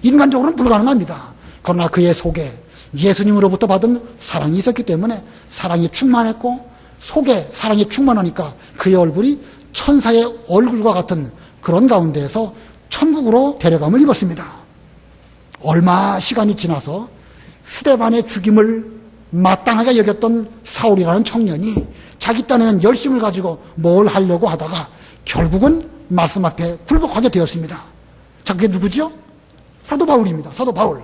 인간적으로는 불가능합니다. 그러나 그의 속에 예수님으로부터 받은 사랑이 있었기 때문에 사랑이 충만했고, 속에 사랑이 충만하니까 그의 얼굴이 천사의 얼굴과 같은 그런 가운데에서 천국으로 데려감을 입었습니다. 얼마 시간이 지나서 스데반의 죽임을 마땅하게 여겼던 사울이라는 청년이 자기 딴에는 열심을 가지고 뭘 하려고 하다가 결국은 말씀 앞에 굴복하게 되었습니다. 자, 그게 누구죠? 사도 바울입니다. 사도 바울.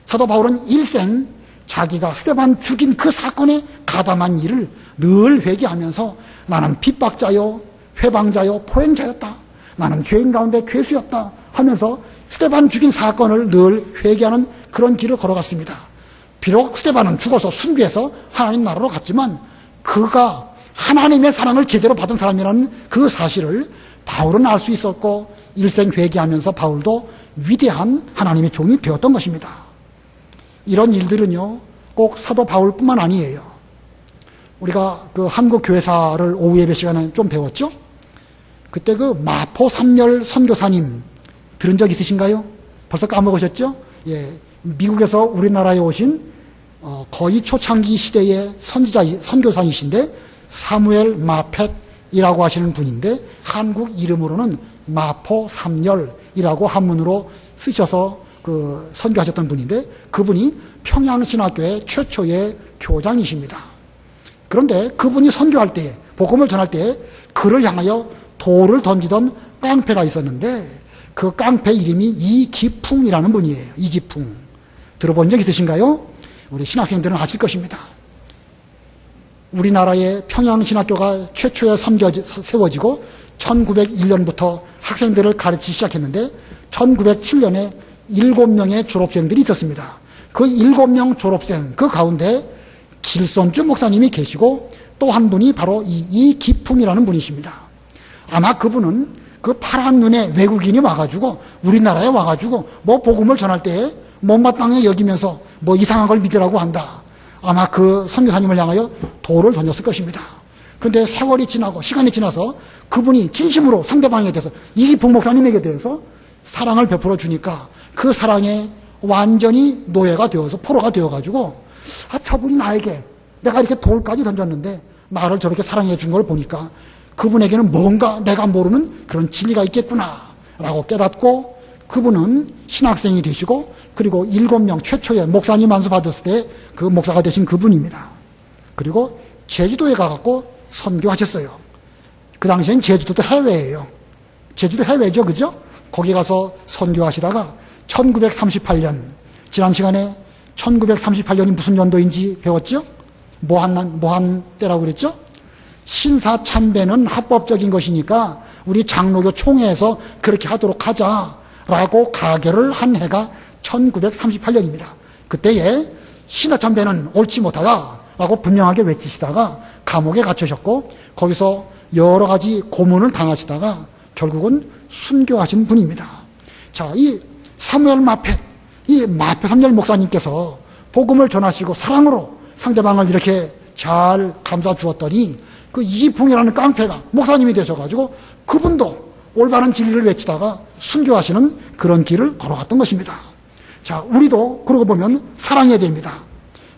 사도 바울은 일생 자기가 스데반 죽인 그 사건에 가담한 일을 늘 회개하면서 나는 핍박자요, 회방자요, 포행자였다. 나는 죄인 가운데 괴수였다 하면서 스데반 죽인 사건을 늘 회개하는 그런 길을 걸어갔습니다. 비록 스데반은 죽어서 순교해서 하나님 나라로 갔지만 그가 하나님의 사랑을 제대로 받은 사람이라는 그 사실을 바울은 알 수 있었고 일생 회개하면서 바울도 위대한 하나님의 종이 되었던 것입니다. 이런 일들은요, 꼭 사도 바울뿐만 아니에요. 우리가 그 한국 교회사를 오후 예배 시간에 좀 배웠죠? 그때 그 마포 삼열 선교사님 들은 적 있으신가요? 벌써 까먹으셨죠? 예, 미국에서 우리나라에 오신 거의 초창기 시대의 선교사이신데 사무엘 마펫이라고 하시는 분인데 한국 이름으로는 마포 삼열이라고 한문으로 쓰셔서 그 선교하셨던 분인데 그분이 평양신학교의 최초의 교장이십니다. 그런데 그분이 선교할 때, 복음을 전할 때 그를 향하여 돌을 던지던 깡패가 있었는데 그 깡패 이름이 이기풍이라는 분이에요. 이기풍. 들어본 적 있으신가요? 우리 신학생들은 아실 것입니다. 우리나라의 평양신학교가 최초에 세워지고 1901년부터 학생들을 가르치기 시작했는데 1907년에 7명의 졸업생들이 있었습니다. 그 7명 졸업생 그 가운데 길손주 목사님이 계시고 또 한 분이 바로 이기풍이라는 분이십니다. 아마 그분은 그 파란 눈에 외국인이 와가지고 우리나라에 와가지고 뭐 복음을 전할 때 못마땅하게 여기면서 뭐 이상한 걸 믿으라고 한다. 아마 그 선교사님을 향하여 돌을 던졌을 것입니다. 그런데 세월이 지나고 시간이 지나서 그분이 진심으로 상대방에 대해서 이 부목사님에게 대해서 사랑을 베풀어 주니까 그 사랑에 완전히 노예가 되어서 포로가 되어가지고 저분이 나에게 내가 이렇게 돌까지 던졌는데 나를 저렇게 사랑해 준 걸 보니까 그분에게는 뭔가 내가 모르는 그런 진리가 있겠구나 라고 깨닫고 그분은 신학생이 되시고 그리고 7명 최초의 목사님 안수 받았을 때 그 목사가 되신 그분입니다. 그리고 제주도에 가갖고 선교하셨어요. 그 당시엔 제주도도 해외예요. 제주도 해외죠, 그죠? 거기 가서 선교하시다가 1938년, 지난 시간에 1938년이 무슨 연도인지 배웠죠? 뭐한 때라고 그랬죠? 신사 참배는 합법적인 것이니까 우리 장로교 총회에서 그렇게 하도록 하자라고 가결을 한 해가 1938년입니다. 그때에 신사 참배는 옳지 못하다라고 분명하게 외치시다가 감옥에 갇히셨고 거기서 여러 가지 고문을 당하시다가 결국은 순교하신 분입니다. 자, 이 사무엘 마펫, 이 마펫 삼열 목사님께서 복음을 전하시고 사랑으로 상대방을 이렇게 잘 감싸 주었더니 그 이풍이라는 깡패가 목사님이 되셔가지고 그분도 올바른 진리를 외치다가 순교하시는 그런 길을 걸어갔던 것입니다. 자, 우리도 그러고 보면 사랑해야 됩니다.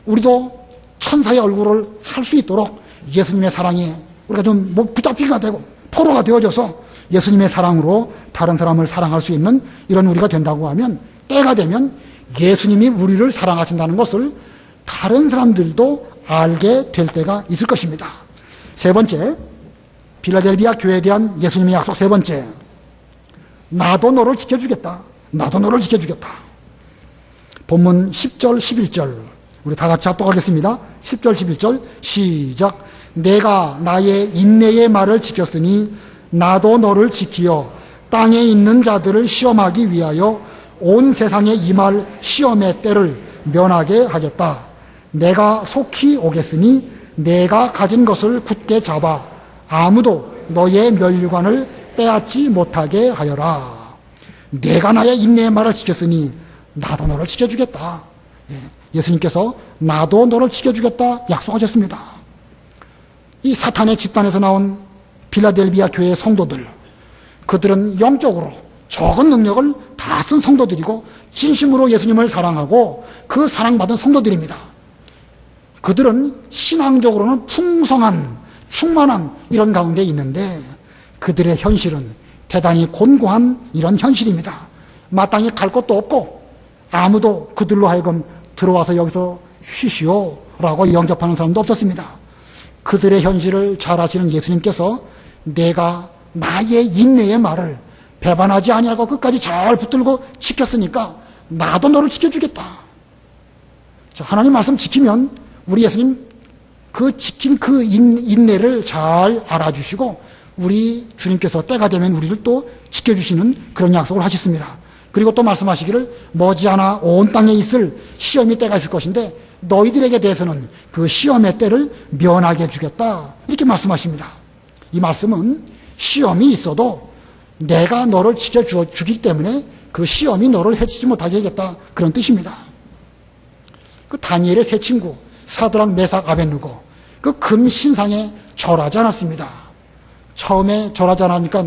우리도 천사의 얼굴을 할 수 있도록 예수님의 사랑에 우리가 좀 붙잡히가 되고 포로가 되어져서 예수님의 사랑으로 다른 사람을 사랑할 수 있는 이런 우리가 된다고 하면 때가 되면 예수님이 우리를 사랑하신다는 것을 다른 사람들도 알게 될 때가 있을 것입니다. 세 번째, 빌라델비아 교회에 대한 예수님의 약속 세 번째, 나도 너를 지켜주겠다. 나도 너를 지켜주겠다. 본문 10절 11절 우리 다 같이 합독하겠습니다. 10절 11절 시작. 내가 나의 인내의 말을 지켰으니 나도 너를 지키어 땅에 있는 자들을 시험하기 위하여 온 세상에 임할 시험의 때를 면하게 하겠다. 내가 속히 오겠으니 내가 가진 것을 굳게 잡아 아무도 너의 면류관을 빼앗지 못하게 하여라. 내가 나의 인내의 말을 지켰으니 나도 너를 지켜주겠다. 예수님께서 나도 너를 지켜주겠다 약속하셨습니다. 이 사탄의 집단에서 나온 빌라델비아 교회의 성도들, 그들은 영적으로 적은 능력을 다 쓴 성도들이고 진심으로 예수님을 사랑하고 그 사랑받은 성도들입니다. 그들은 신앙적으로는 풍성한 충만한 이런 가운데 있는데 그들의 현실은 대단히 곤고한 이런 현실입니다. 마땅히 갈 곳도 없고 아무도 그들로 하여금 들어와서 여기서 쉬시오라고 영접하는 사람도 없었습니다. 그들의 현실을 잘 아시는 예수님께서 내가 나의 인내의 말을 배반하지 아니하고 끝까지 잘 붙들고 지켰으니까 나도 너를 지켜주겠다. 자, 하나님 말씀 지키면 우리 예수님 그 지킨 그 인내를 잘 알아주시고 우리 주님께서 때가 되면 우리를 또 지켜주시는 그런 약속을 하셨습니다. 그리고 또 말씀하시기를 머지않아 온 땅에 있을 시험의 때가 있을 것인데 너희들에게 대해서는 그 시험의 때를 면하게 해주겠다. 이렇게 말씀하십니다. 이 말씀은 시험이 있어도 내가 너를 지켜주기 때문에 그 시험이 너를 해치지 못하게 하겠다. 그런 뜻입니다. 그 다니엘의 세 친구 사드락 메삭 아벳느고 그 금신상에 절하지 않았습니다. 처음에 절하지 않으니까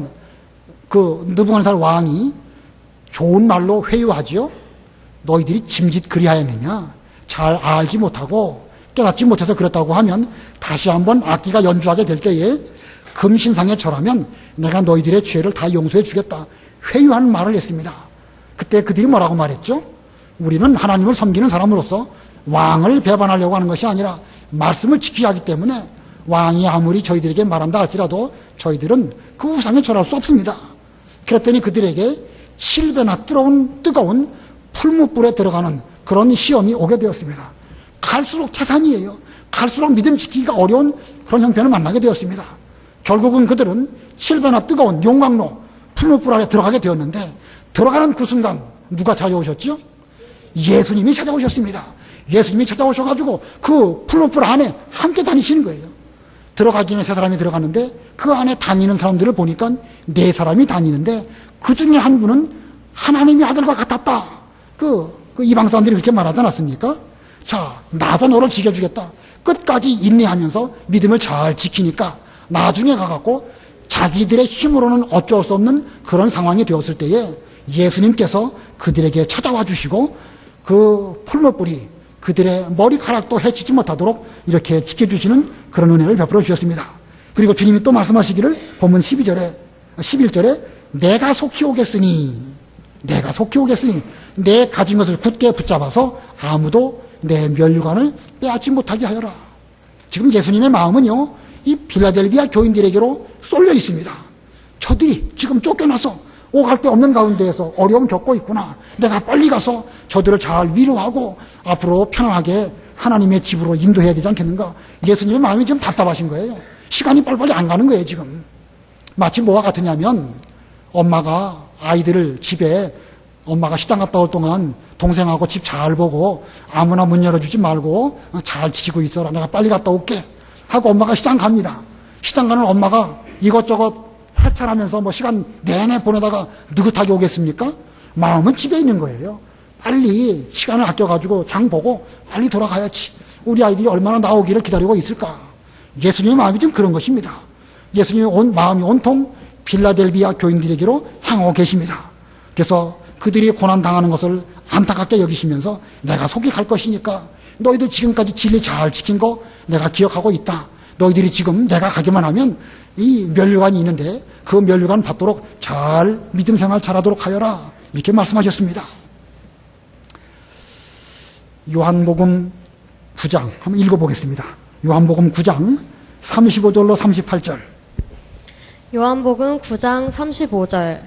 그 느부갓네살 왕이 좋은 말로 회유하지요. 너희들이 짐짓 그리하였느냐. 잘 알지 못하고 깨닫지 못해서 그렇다고 하면 다시 한번 악기가 연주하게 될 때에 금신상에 절하면 내가 너희들의 죄를 다 용서해 주겠다. 회유한 말을 했습니다. 그때 그들이 뭐라고 말했죠? 우리는 하나님을 섬기는 사람으로서 왕을 배반하려고 하는 것이 아니라 말씀을 지켜야 하기 때문에 왕이 아무리 저희들에게 말한다 할지라도 저희들은 그 우상에 절할 수 없습니다. 그랬더니 그들에게 7배나 뜨거운 풀무불에 들어가는 그런 시험이 오게 되었습니다. 갈수록 태산이에요. 갈수록 믿음 지키기가 어려운 그런 형편을 만나게 되었습니다. 결국은 그들은 7배나 뜨거운 용광로 풀무불 안에 들어가게 되었는데 들어가는 그 순간 누가 찾아오셨죠? 예수님이 찾아오셨습니다. 예수님이 찾아오셔가지고 그 풀무불 안에 함께 다니시는 거예요. 들어가기는 세 사람이 들어갔는데 그 안에 다니는 사람들을 보니까 네 사람이 다니는데 그 중에 한 분은 하나님의 아들과 같았다. 그 이방 사람들이 그렇게 말하지 않았습니까? 자, 나도 너를 지켜주겠다. 끝까지 인내하면서 믿음을 잘 지키니까 나중에 가갖고 자기들의 힘으로는 어쩔 수 없는 그런 상황이 되었을 때에 예수님께서 그들에게 찾아와 주시고 그 풀무불이 그들의 머리카락도 해치지 못하도록 이렇게 지켜주시는 그런 은혜를 베풀어 주셨습니다. 그리고 주님이 또 말씀하시기를 본문 11절에 내가 속히 오겠으니 내 가진 것을 굳게 붙잡아서 아무도 내 면류관을 빼앗지 못하게 하여라. 지금 예수님의 마음은요, 이 빌라델비아 교인들에게로 쏠려 있습니다. 저들이 지금 쫓겨나서 오갈 데 없는 가운데에서 어려움 겪고 있구나. 내가 빨리 가서 저들을 잘 위로하고 앞으로 편안하게 하나님의 집으로 인도해야 되지 않겠는가. 예수님의 마음이 지금 답답하신 거예요. 시간이 빨리빨리 안 가는 거예요, 지금. 마치 뭐와 같으냐면 엄마가 아이들을 집에 엄마가 시장 갔다 올 동안 동생하고 집 잘 보고 아무나 문 열어주지 말고 잘 지키고 있어라. 내가 빨리 갔다 올게. 하고 엄마가 시장 갑니다. 시장 가는 엄마가 이것저것 해찰하면서 뭐 시간 내내 보내다가 느긋하게 오겠습니까? 마음은 집에 있는 거예요. 빨리 시간을 아껴가지고 장 보고 빨리 돌아가야지. 우리 아이들이 얼마나 나오기를 기다리고 있을까? 예수님의 마음이 좀 그런 것입니다. 예수님의 마음이 온통 빌라델비아 교인들에게로 향하고 계십니다. 그래서 그들이 고난당하는 것을 안타깝게 여기시면서 내가 속히 갈 것이니까 너희들 지금까지 진리 잘 지킨 거 내가 기억하고 있다. 너희들이 지금 내가 가기만 하면 이 면류관이 있는데 그 면류관 받도록 잘 믿음 생활 잘하도록 하여라. 이렇게 말씀하셨습니다. 요한복음 9장 한번 읽어보겠습니다. 요한복음 9장 35절로 38절. 요한복음 9장 35절.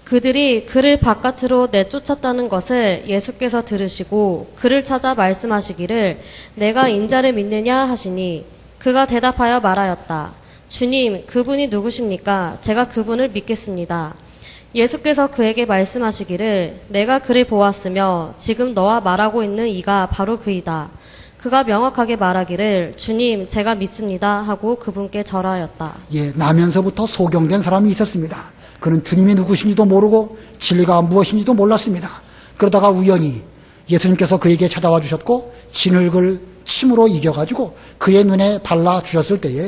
그들이 그를 바깥으로 내쫓았다는 것을 예수께서 들으시고 그를 찾아 말씀하시기를 내가 인자를 믿느냐 하시니 그가 대답하여 말하였다. 주님, 그분이 누구십니까? 제가 그분을 믿겠습니다. 예수께서 그에게 말씀하시기를 내가 그를 보았으며 지금 너와 말하고 있는 이가 바로 그이다. 그가 명확하게 말하기를 주님, 제가 믿습니다 하고 그분께 절하였다. 예, 나면서부터 소경된 사람이 있었습니다. 그는 주님이 누구신지도 모르고 진리가 무엇인지도 몰랐습니다. 그러다가 우연히 예수님께서 그에게 찾아와 주셨고 진흙을 침으로 이겨가지고 그의 눈에 발라주셨을 때에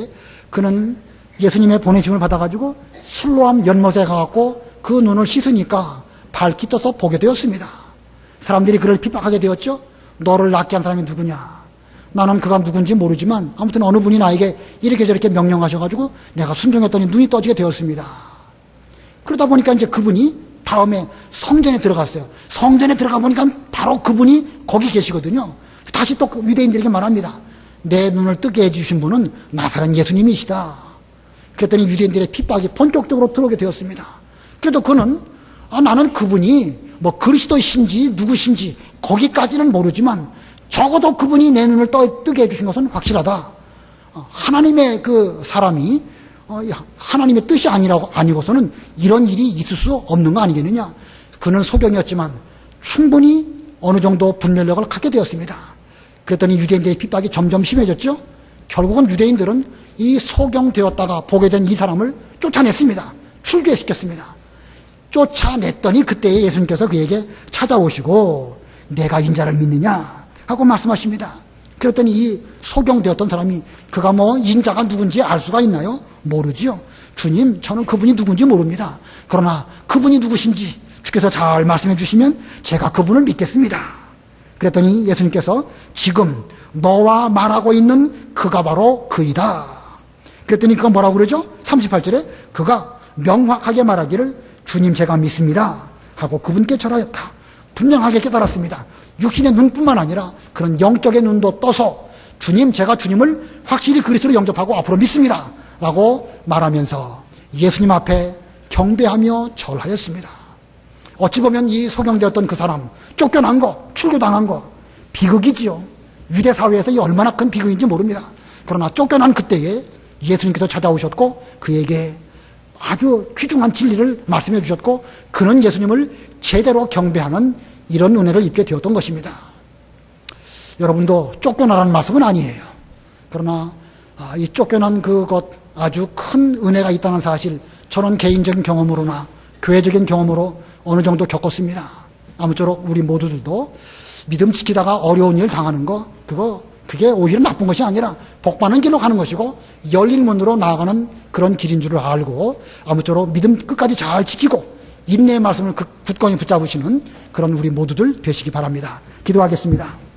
그는 예수님의 보내심을 받아가지고 실로암 연못에 가갖고 그 눈을 씻으니까 밝기 떠서 보게 되었습니다. 사람들이 그를 핍박하게 되었죠. 너를 낫게 한 사람이 누구냐. 나는 그가 누군지 모르지만 아무튼 어느 분이 나에게 이렇게 저렇게 명령하셔가지고 내가 순종했더니 눈이 떠지게 되었습니다. 그러다 보니까 이제 그분이 다음에 성전에 들어갔어요. 성전에 들어가 보니까 바로 그분이 거기 계시거든요. 다시 또 그 유대인들에게 말합니다. 내 눈을 뜨게 해주신 분은 나사렛 예수님이시다. 그랬더니 유대인들의 핍박이 본격적으로 들어오게 되었습니다. 그래도 그는 나는 그분이 뭐 그리스도이신지 누구신지 거기까지는 모르지만 적어도 그분이 내 눈을 뜨게 해주신 것은 확실하다. 하나님의 그 사람이 하나님의 뜻이 아니고서는 이런 일이 있을 수 없는 거 아니겠느냐. 그는 소경이었지만 충분히 어느 정도 분별력을 갖게 되었습니다. 그랬더니 유대인들의 핍박이 점점 심해졌죠. 결국은 유대인들은 이 소경되었다가 보게 된 이 사람을 쫓아냈습니다. 출교시켰습니다. 쫓아냈더니 그때에 예수님께서 그에게 찾아오시고 내가 인자를 믿느냐 하고 말씀하십니다. 그랬더니 이 소경되었던 사람이 그가 뭐 인자가 누군지 알 수가 있나요? 모르지요. 주님, 저는 그분이 누군지 모릅니다. 그러나 그분이 누구신지 주께서 잘 말씀해 주시면 제가 그분을 믿겠습니다. 그랬더니 예수님께서 지금 너와 말하고 있는 그가 바로 그이다. 그랬더니 그가 뭐라고 그러죠? 38절에 그가 명확하게 말하기를 주님 제가 믿습니다 하고 그분께 절하였다. 분명하게 깨달았습니다. 육신의 눈뿐만 아니라 그런 영적의 눈도 떠서 주님, 제가 주님을 확실히 그리스도로 영접하고 앞으로 믿습니다 라고 말하면서 예수님 앞에 경배하며 절하였습니다. 어찌 보면 이 소경되었던 그 사람, 쫓겨난 거, 출교당한 거 비극이지요. 유대 사회에서 이 얼마나 큰 비극인지 모릅니다. 그러나 쫓겨난 그때에 예수님께서 찾아오셨고 그에게 아주 귀중한 진리를 말씀해 주셨고 그는 예수님을 제대로 경배하는 이런 은혜를 입게 되었던 것입니다. 여러분도 쫓겨나라는 말씀은 아니에요. 그러나 이 쫓겨난 그것 아주 큰 은혜가 있다는 사실, 저는 개인적인 경험으로나 교회적인 경험으로 어느 정도 겪었습니다. 아무쪼록 우리 모두들도 믿음 지키다가 어려운 일 당하는 거, 그게 오히려 나쁜 것이 아니라 복받는 길로 가는 것이고 열린 문으로 나아가는 그런 길인 줄을 알고, 아무쪼록 믿음 끝까지 잘 지키고 인내의 말씀을 굳건히 붙잡으시는 그런 우리 모두들 되시기 바랍니다. 기도하겠습니다.